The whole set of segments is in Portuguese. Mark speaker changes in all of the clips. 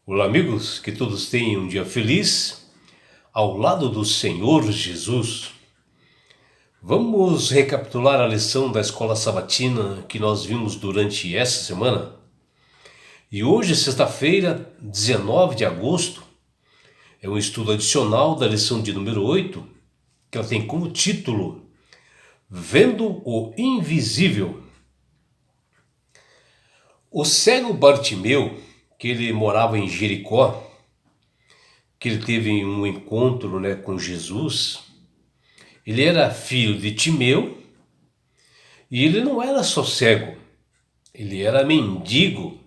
Speaker 1: Olá, amigos, que todos tenham um dia feliz ao lado do Senhor Jesus. Vamos recapitular a lição da escola sabatina que nós vimos durante essa semana. E hoje, sexta-feira, 19 de agosto, é um estudo adicional da lição de número 8, que ela tem como título Vendo o Invisível. O cego Bartimeu, que ele morava em Jericó, que ele teve um encontro, com Jesus. Ele era filho de Timeu e ele não era só cego, ele era mendigo.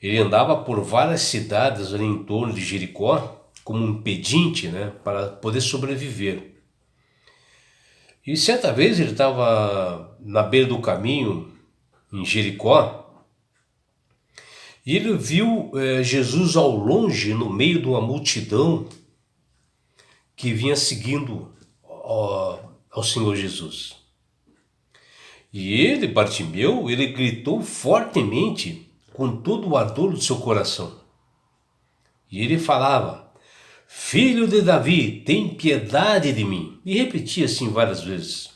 Speaker 1: Ele andava por várias cidades ali em torno de Jericó como um pedinte, para poder sobreviver. E certa vez ele estava na beira do caminho em Jericó e ele viu Jesus ao longe, no meio de uma multidão que vinha seguindo ao Senhor Jesus. E ele, Bartimeu, ele gritou fortemente com todo o ardor do seu coração. E ele falava: Filho de Davi, tem piedade de mim. E repetia assim várias vezes.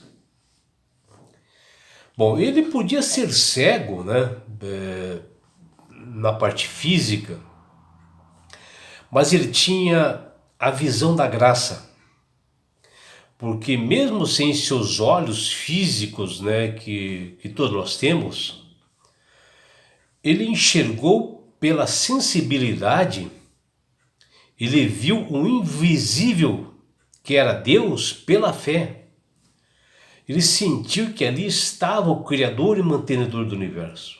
Speaker 1: Bom, ele podia ser cego, na parte física, mas ele tinha a visão da graça. Porque mesmo sem seus olhos físicos, que todos nós temos, ele enxergou pela sensibilidade, ele viu o invisível que era Deus pela fé. Ele sentiu que ali estava o Criador e mantenedor do universo.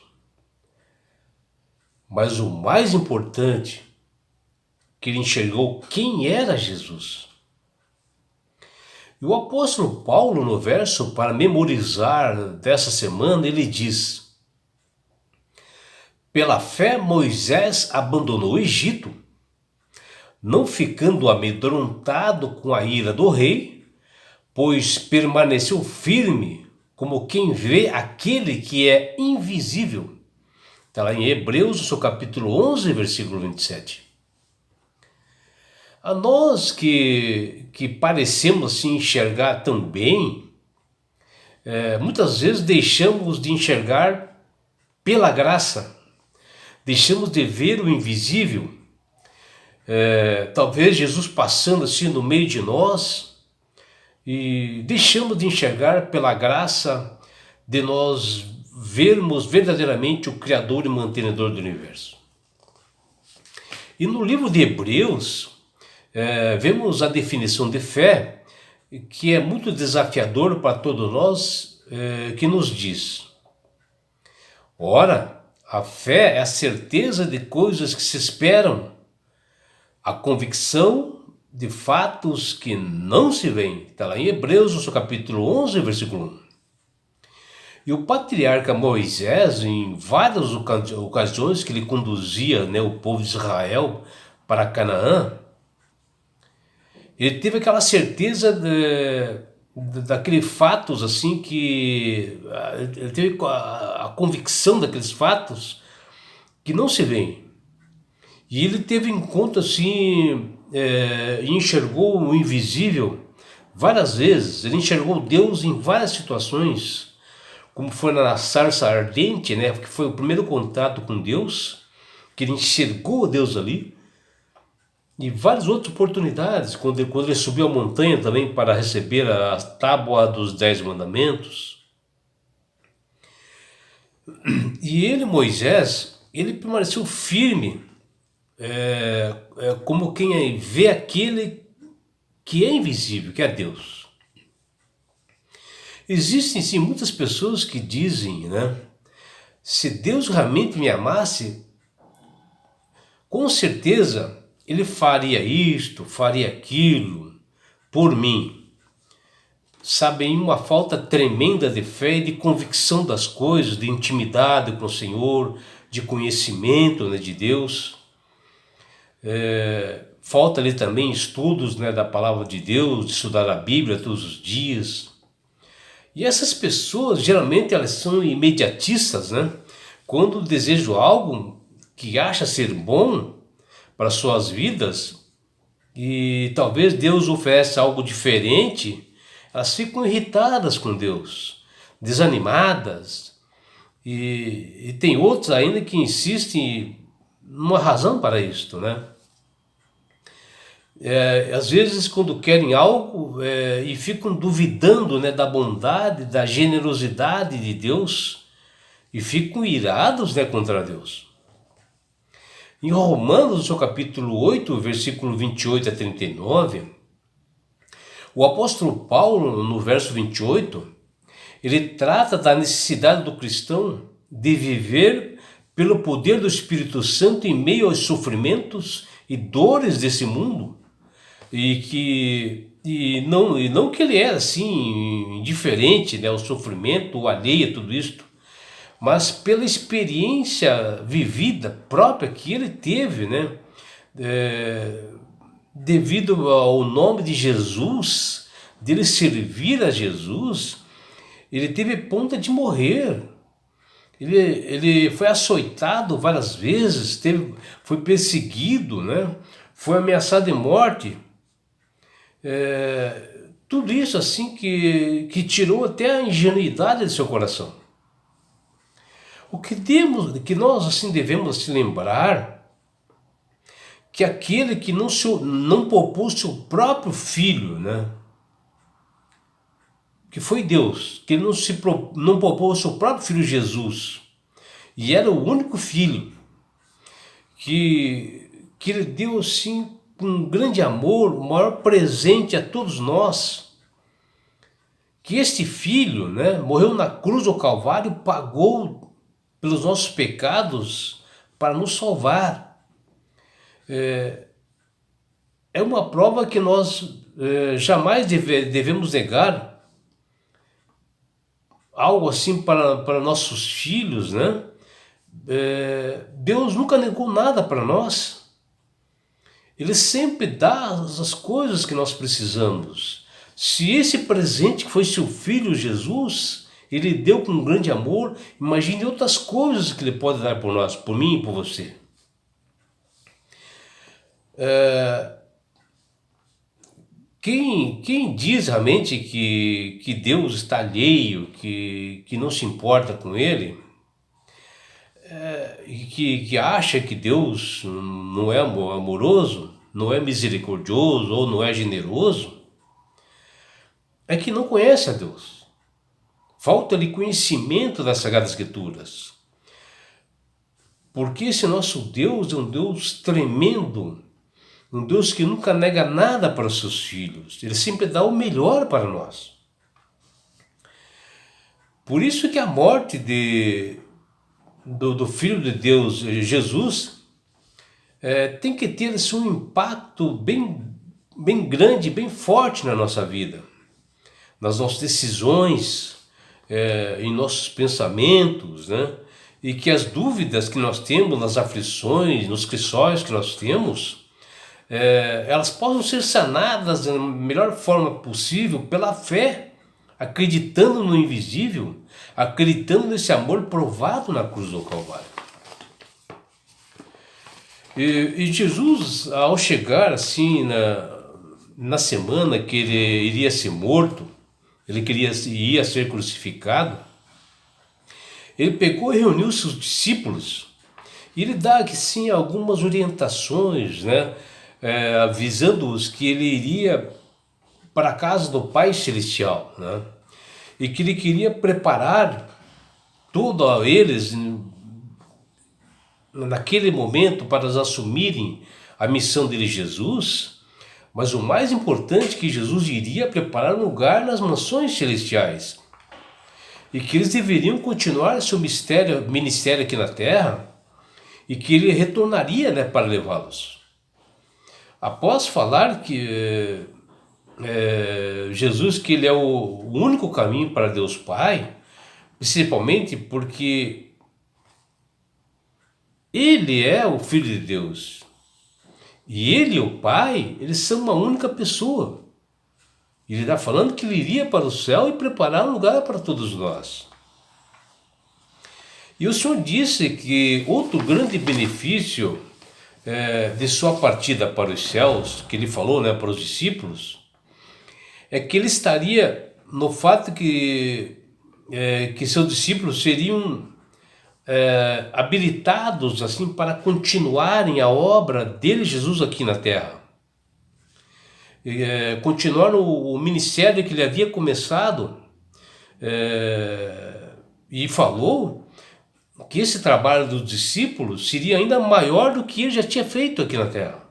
Speaker 1: Mas o mais importante, que ele enxergou quem era Jesus. E o apóstolo Paulo, no verso para memorizar dessa semana, ele diz: Pela fé Moisés abandonou o Egito, não ficando amedrontado com a ira do rei, pois permaneceu firme como quem vê aquele que é invisível. Está lá em Hebreus, no seu capítulo 11, versículo 27. A nós que parecemos assim enxergar tão bem, muitas vezes deixamos de enxergar pela graça, deixamos de ver o invisível. Talvez Jesus passando assim no meio de nós e deixamos de enxergar pela graça de nós vermos verdadeiramente o Criador e mantenedor do universo. E no livro de Hebreus, vemos a definição de fé, que é muito desafiador para todos nós, que nos diz: Ora, a fé é a certeza de coisas que se esperam, a convicção de fatos que não se veem. Está lá em Hebreus, no seu capítulo 11, versículo 1. E o patriarca Moisés, em várias ocasiões que ele conduzia o povo de Israel para Canaã, ele teve aquela certeza daqueles fatos assim que ele teve a convicção daqueles fatos que não se veem. E ele teve em conta assim, enxergou o invisível várias vezes. Ele enxergou Deus em várias situações, como foi na sarça ardente, que foi o primeiro contato com Deus, que ele enxergou Deus ali. E várias outras oportunidades, quando ele subiu a montanha também para receber a tábua dos 10 mandamentos. E ele, Moisés, ele permaneceu firme, como quem vê aquele que é invisível, que é Deus. Existem sim muitas pessoas que dizem, se Deus realmente me amasse, com certeza ele faria isto, faria aquilo por mim. Sabem, uma falta tremenda de fé e de convicção das coisas, de intimidade com o Senhor, de conhecimento de Deus. Falta ali também estudos da palavra de Deus, de estudar a Bíblia todos os dias. E essas pessoas, geralmente, elas são imediatistas, Quando desejam algo que acha ser bom, para suas vidas, e talvez Deus ofereça algo diferente, elas ficam irritadas com Deus, desanimadas, e tem outros ainda que insistem numa razão para isto, né? Às vezes quando querem algo e ficam duvidando, né, da bondade, da generosidade de Deus, e ficam irados, né, contra Deus. Em Romanos, no seu capítulo 8, versículo 28 a 39, o apóstolo Paulo, no verso 28, ele trata da necessidade do cristão de viver pelo poder do Espírito Santo em meio aos sofrimentos e dores desse mundo, e não que ele era assim indiferente, né, ao sofrimento, alheio a tudo isto, mas pela experiência vivida própria que ele teve, né, devido ao nome de Jesus, dele servir a Jesus, ele teve ponta de morrer. Ele foi açoitado várias vezes, foi perseguido, né, foi ameaçado de morte. Tudo isso assim que tirou até a ingenuidade de seu coração. O que nós assim devemos se lembrar, que aquele que não poupou seu próprio filho, né, que foi Deus, que ele não poupou seu próprio filho Jesus, e era o único filho que ele deu assim com um grande amor, o maior presente a todos nós, que este filho, né, morreu na cruz do Calvário, pagou pelos nossos pecados para nos salvar. É uma prova que nós jamais devemos negar algo assim para nossos filhos, né? Deus nunca negou nada para nós. Ele sempre dá as coisas que nós precisamos. Se esse presente que foi seu filho Jesus, ele deu com um grande amor, imagine outras coisas que ele pode dar por nós, por mim e por você. Quem diz realmente que Deus está alheio, que não se importa com ele, e que acha que Deus não é amoroso, não é misericordioso ou não é generoso, é que não conhece a Deus. Falta-lhe conhecimento das Sagradas Escrituras. Porque esse nosso Deus é um Deus tremendo, um Deus que nunca nega nada para os seus filhos. Ele sempre dá o melhor para nós. Por isso que a morte do Filho de Deus, Jesus, tem que ter assim, um impacto bem grande, bem forte na nossa vida, nas nossas decisões, em nossos pensamentos, né? E que as dúvidas que nós temos, nas aflições, nos crisóis que nós temos, elas possam ser sanadas da melhor forma possível pela fé, acreditando no invisível, acreditando nesse amor provado na cruz do Calvário. E Jesus, ao chegar assim na semana que ele iria ser morto, ia ser crucificado, ele pegou e reuniu seus discípulos, e ele dá aqui sim algumas orientações, né, avisando-os que ele iria para a casa do Pai Celestial, né, e que ele queria preparar todos eles naquele momento para assumirem a missão de Jesus. Mas o mais importante é que Jesus iria preparar um lugar nas mansões celestiais, e que eles deveriam continuar seu ministério aqui na terra, e que ele retornaria, né, para levá-los. Após falar que Jesus, que ele é o único caminho para Deus Pai, principalmente porque ele é o Filho de Deus, e ele e o Pai, eles são uma única pessoa. Ele está falando que ele iria para o céu e preparar um lugar para todos nós. E o Senhor disse que outro grande benefício de sua partida para os céus, que ele falou, né, para os discípulos, é que ele estaria no fato que seus discípulos seriam habilitados assim para continuarem a obra dele, Jesus, aqui na terra. Continuar o ministério que ele havia começado, e falou que esse trabalho dos discípulos seria ainda maior do que ele já tinha feito aqui na terra.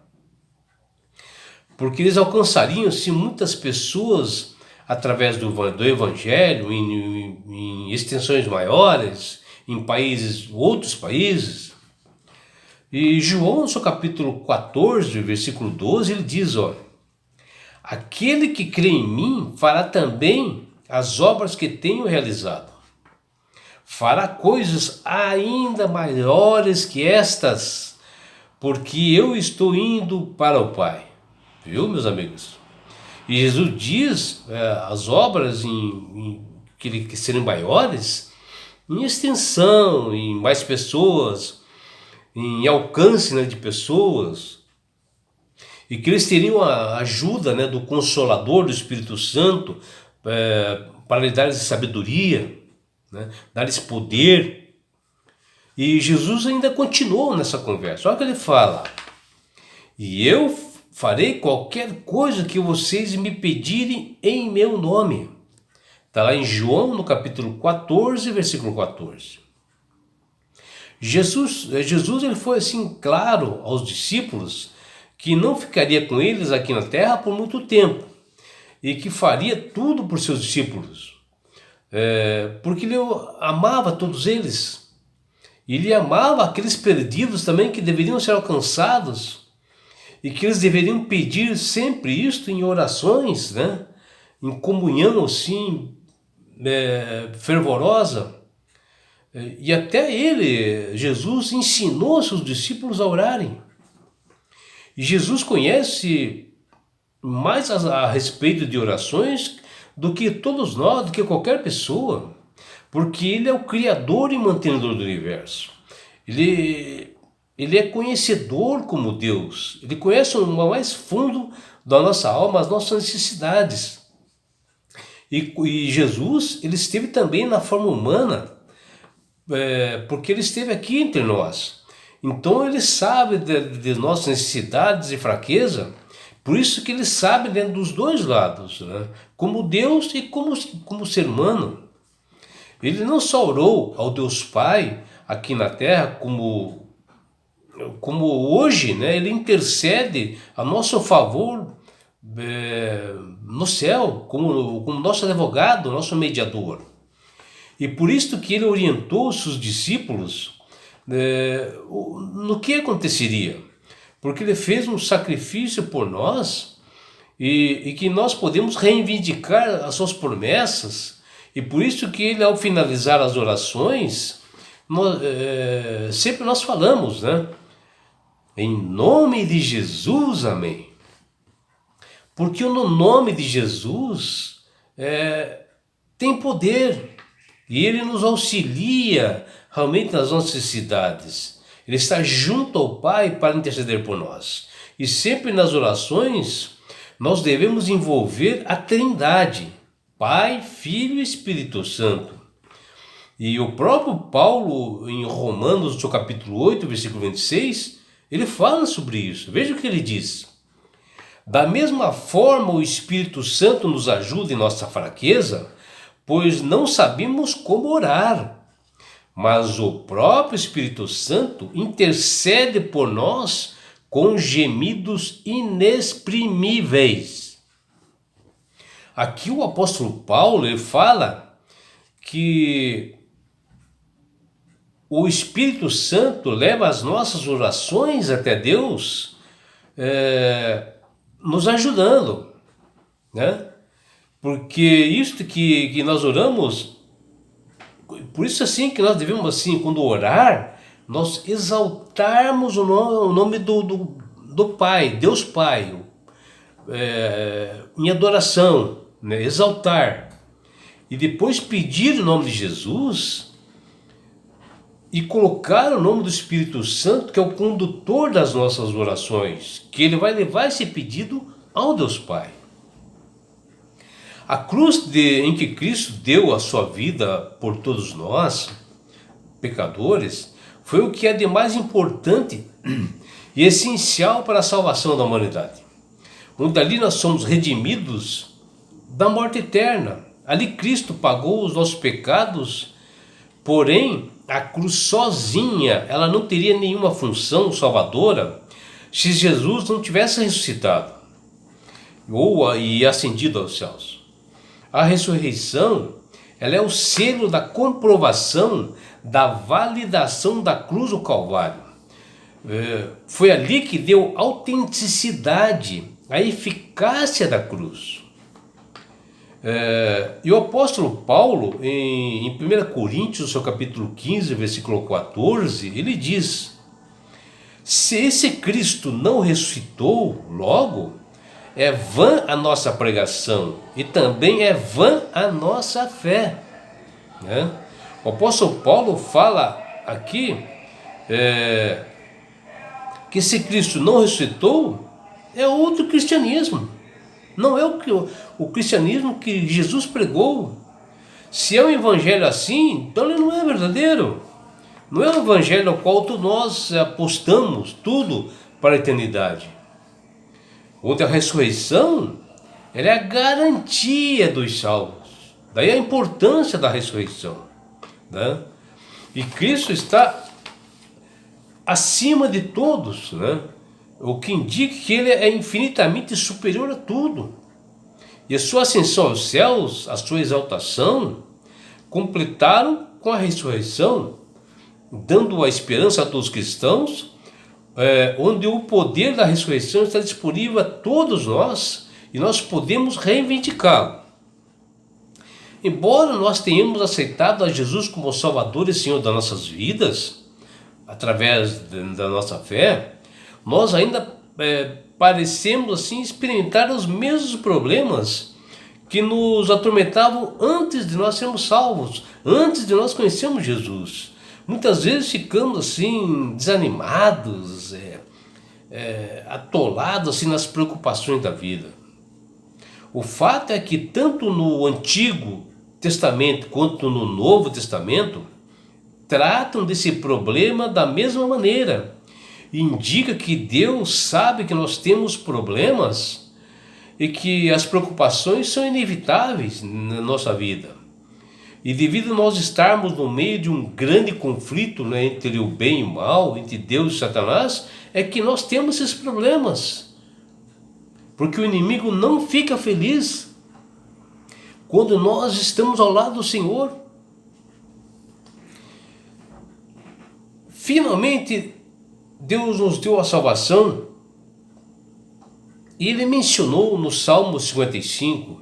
Speaker 1: Porque eles alcançariam assim, muitas pessoas através do evangelho, em extensões maiores, em outros países. E João, no seu capítulo 14, versículo 12, ele diz, ó: aquele que crê em mim fará também as obras que tenho realizado. Fará coisas ainda maiores que estas, porque eu estou indo para o Pai. Viu, meus amigos? E Jesus diz as obras que serem maiores em extensão, em mais pessoas, em alcance, né, de pessoas, e que eles teriam a ajuda, né, do Consolador, do Espírito Santo, para lhes dar sabedoria, né, dar-lhes poder. E Jesus ainda continuou nessa conversa. Olha o que ele fala: e eu farei qualquer coisa que vocês me pedirem em meu nome. Está lá em João, no capítulo 14, versículo 14. Jesus ele foi assim claro aos discípulos que não ficaria com eles aqui na terra por muito tempo e que faria tudo por seus discípulos, porque ele amava todos eles. Ele amava aqueles perdidos também que deveriam ser alcançados e que eles deveriam pedir sempre isto em orações, né? Em comunhão assim, fervorosa. E até ele, Jesus, ensinou seus discípulos a orarem. E Jesus conhece mais a respeito de orações do que todos nós, do que qualquer pessoa, porque ele é o Criador e mantenedor do universo. Ele é conhecedor como Deus. Ele conhece o mais fundo da nossa alma, as nossas necessidades. E Jesus, ele esteve também na forma humana, porque ele esteve aqui entre nós. Então ele sabe de nossas necessidades e fraqueza. Por isso que ele sabe dentro dos dois lados, né? Como Deus e como ser humano. Ele não só orou ao Deus Pai aqui na terra, como hoje, né? Ele intercede a nosso favor no céu, como nosso advogado, nosso mediador. E por isso que ele orientou os seus discípulos no que aconteceria. Porque ele fez um sacrifício por nós e que nós podemos reivindicar as suas promessas. E por isso que ele, ao finalizar as orações, sempre nós falamos, né? Em nome de Jesus, amém. Porque no nome de Jesus tem poder. E ele nos auxilia realmente nas nossas necessidades. Ele está junto ao Pai para interceder por nós. E sempre nas orações nós devemos envolver a Trindade, Pai, Filho e Espírito Santo. E o próprio Paulo, em Romanos, no seu capítulo 8, versículo 26, ele fala sobre isso. Veja o que ele diz: da mesma forma o Espírito Santo nos ajuda em nossa fraqueza, pois não sabemos como orar, mas o próprio Espírito Santo intercede por nós com gemidos inexprimíveis. Aqui o apóstolo Paulo ele fala que o Espírito Santo leva as nossas orações até Deus, nos ajudando, né? Porque isto que nós oramos, por isso assim que nós devemos assim, quando orar, nós exaltarmos o nome do Pai, Deus Pai, em adoração, né? Exaltar. E depois pedir o nome de Jesus, e colocar o nome do Espírito Santo, que é o condutor das nossas orações, que ele vai levar esse pedido ao Deus Pai. A cruz em que Cristo deu a sua vida por todos nós, pecadores, foi o que é de mais importante e essencial para a salvação da humanidade. Onde ali nós somos redimidos da morte eterna. Ali Cristo pagou os nossos pecados, porém a cruz sozinha, ela não teria nenhuma função salvadora se Jesus não tivesse ressuscitado e ascendido aos céus. A ressurreição, ela é o selo da comprovação da validação da cruz do Calvário. Foi ali que deu autenticidade à eficácia da cruz. E o apóstolo Paulo, em 1 Coríntios, seu capítulo 15, versículo 14, ele diz: se esse Cristo não ressuscitou, logo é vã a nossa pregação e também é vã a nossa fé. O apóstolo Paulo fala aqui que se Cristo não ressuscitou, é outro cristianismo. Não é o cristianismo que Jesus pregou. Se é um evangelho assim, então ele não é verdadeiro. Não é um evangelho ao qual nós apostamos tudo para a eternidade. Onde a ressurreição, ela é a garantia dos salvos. Daí a importância da ressurreição. E Cristo está acima de todos, o que indica que ele é infinitamente superior a tudo. E a sua ascensão aos céus, a sua exaltação, completaram com a ressurreição, dando a esperança a todos os cristãos, onde o poder da ressurreição está disponível a todos nós e nós podemos reivindicá-lo. Embora nós tenhamos aceitado a Jesus como Salvador e Senhor das nossas vidas, através da nossa fé, nós ainda parecemos assim experimentar os mesmos problemas que nos atormentavam antes de nós sermos salvos, antes de nós conhecermos Jesus. Muitas vezes ficamos assim desanimados, atolados assim nas preocupações da vida. O fato é que tanto no Antigo Testamento quanto no Novo Testamento tratam desse problema da mesma maneira. Indica que Deus sabe que nós temos problemas e que as preocupações são inevitáveis na nossa vida. E devido a nós estarmos no meio de um grande conflito, entre o bem e o mal, entre Deus e Satanás, é que nós temos esses problemas. Porque o inimigo não fica feliz quando nós estamos ao lado do Senhor. Finalmente, Deus nos deu a salvação e Ele mencionou no Salmo 55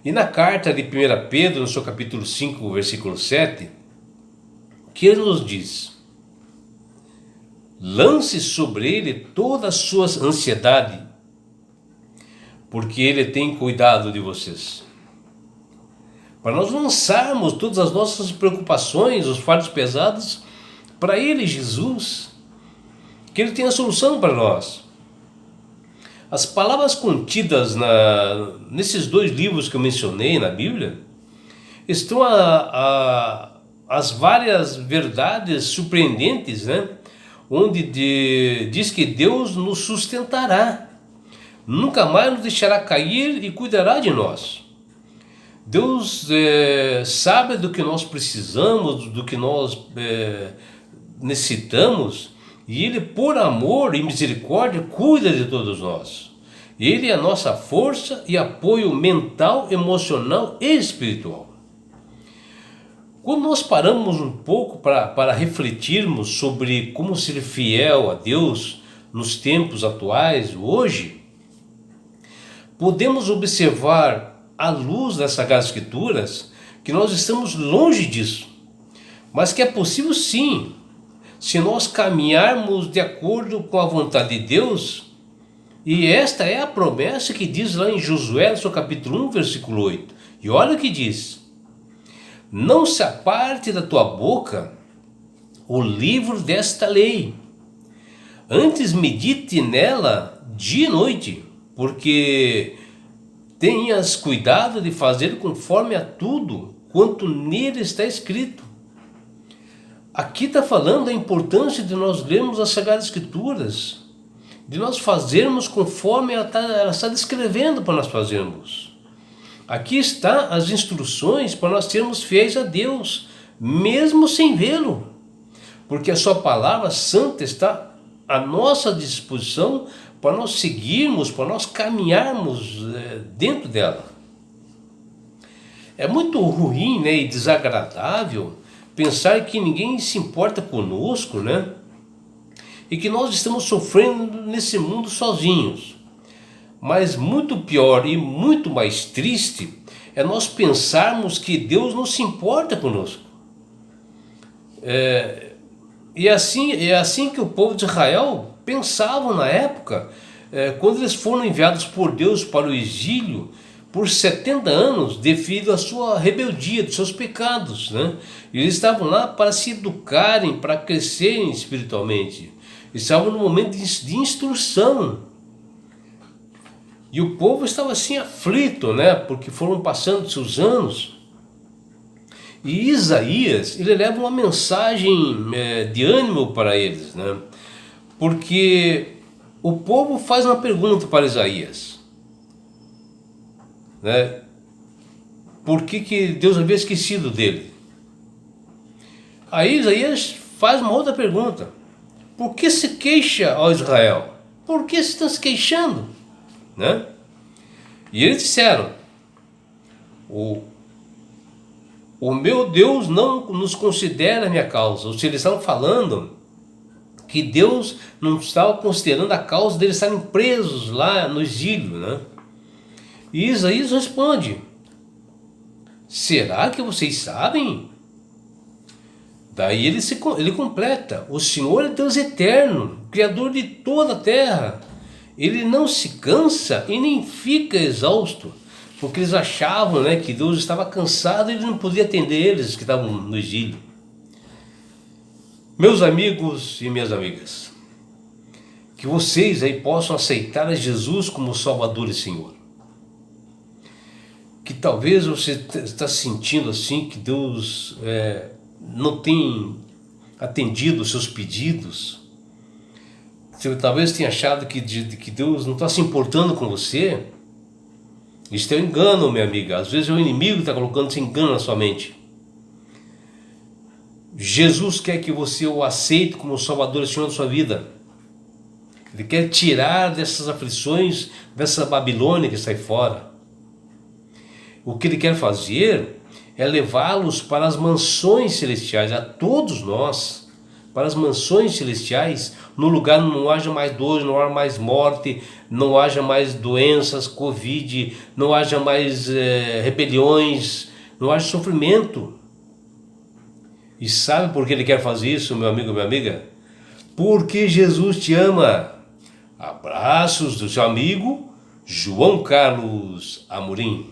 Speaker 1: e na carta de 1 Pedro, no seu capítulo 5, versículo 7, que Ele nos diz: lance sobre Ele toda a sua ansiedade, porque Ele tem cuidado de vocês. Para nós lançarmos todas as nossas preocupações, os fardos pesados, para Ele, Jesus, que Ele tem a solução para nós. As palavras contidas nesses dois livros que eu mencionei na Bíblia estão as várias verdades surpreendentes, onde diz que Deus nos sustentará, nunca mais nos deixará cair e cuidará de nós. Deus sabe do que nós precisamos, do que nós necessitamos, e Ele, por amor e misericórdia, cuida de todos nós. Ele é a nossa força e apoio mental, emocional e espiritual. Quando nós paramos um pouco para refletirmos sobre como ser fiel a Deus nos tempos atuais, hoje, podemos observar, à luz das Sagradas Escrituras, que nós estamos longe disso, mas que é possível sim, se nós caminharmos de acordo com a vontade de Deus. E esta é a promessa que diz lá em Josué, no seu capítulo 1, versículo 8. E olha o que diz: não se aparte da tua boca o livro desta lei. Antes medite nela dia e noite, porque tenhas cuidado de fazer conforme a tudo quanto nele está escrito. Aqui está falando da importância de nós lermos as Sagradas Escrituras, de nós fazermos conforme ela está descrevendo para nós fazermos. Aqui está as instruções para nós sermos fiéis a Deus, mesmo sem vê-lo, porque a sua palavra santa está à nossa disposição para nós seguirmos, para nós caminharmos dentro dela. É muito ruim, né, e desagradável pensar que ninguém se importa conosco, né? E que nós estamos sofrendo nesse mundo sozinhos. Mas muito pior e muito mais triste é nós pensarmos que Deus não se importa conosco. E é assim que o povo de Israel pensavam na época, quando eles foram enviados por Deus para o exílio por 70 anos devido à sua rebeldia, dos seus pecados, né? E eles estavam lá para se educarem, para crescerem espiritualmente. Eles estavam no momento de instrução. E o povo estava assim aflito, né? Porque foram passando seus anos. E Isaías, ele leva uma mensagem de ânimo para eles, né? Porque o povo faz uma pergunta para Isaías, né? Por que Deus havia esquecido dele? Aí Isaías faz uma outra pergunta: por que se queixa, ó Israel? Por que se estão se queixando? Né? E eles disseram: o meu Deus não nos considera a minha causa. Ou seja, eles estavam falando que Deus não estava considerando a causa deles estarem presos lá no exílio, né? E Isaías responde: será que vocês sabem? Daí ele completa: o Senhor é Deus eterno, Criador de toda a terra. Ele não se cansa e nem fica exausto. Porque eles achavam, né, que Deus estava cansado e ele não podia atender eles que estavam no exílio. Meus amigos e minhas amigas, que vocês aí possam aceitar a Jesus como Salvador e Senhor. Que talvez você está sentindo assim que Deus não tem atendido os seus pedidos. Você talvez tenha achado que Deus não está se importando com você. Isso é um engano, minha amiga. Às vezes é o inimigo que está colocando esse engano na sua mente. Jesus quer que você o aceite como Salvador e Senhor da sua vida. Ele quer tirar dessas aflições, dessa Babilônia que está aí fora. O que Ele quer fazer é levá-los para as mansões celestiais, a todos nós, para as mansões celestiais, no lugar onde não haja mais dor, não haja mais morte, não haja mais doenças, Covid, não haja mais rebeliões, não haja sofrimento. E sabe por que Ele quer fazer isso, meu amigo, minha amiga? Porque Jesus te ama. Abraços do seu amigo João Carlos Amorim.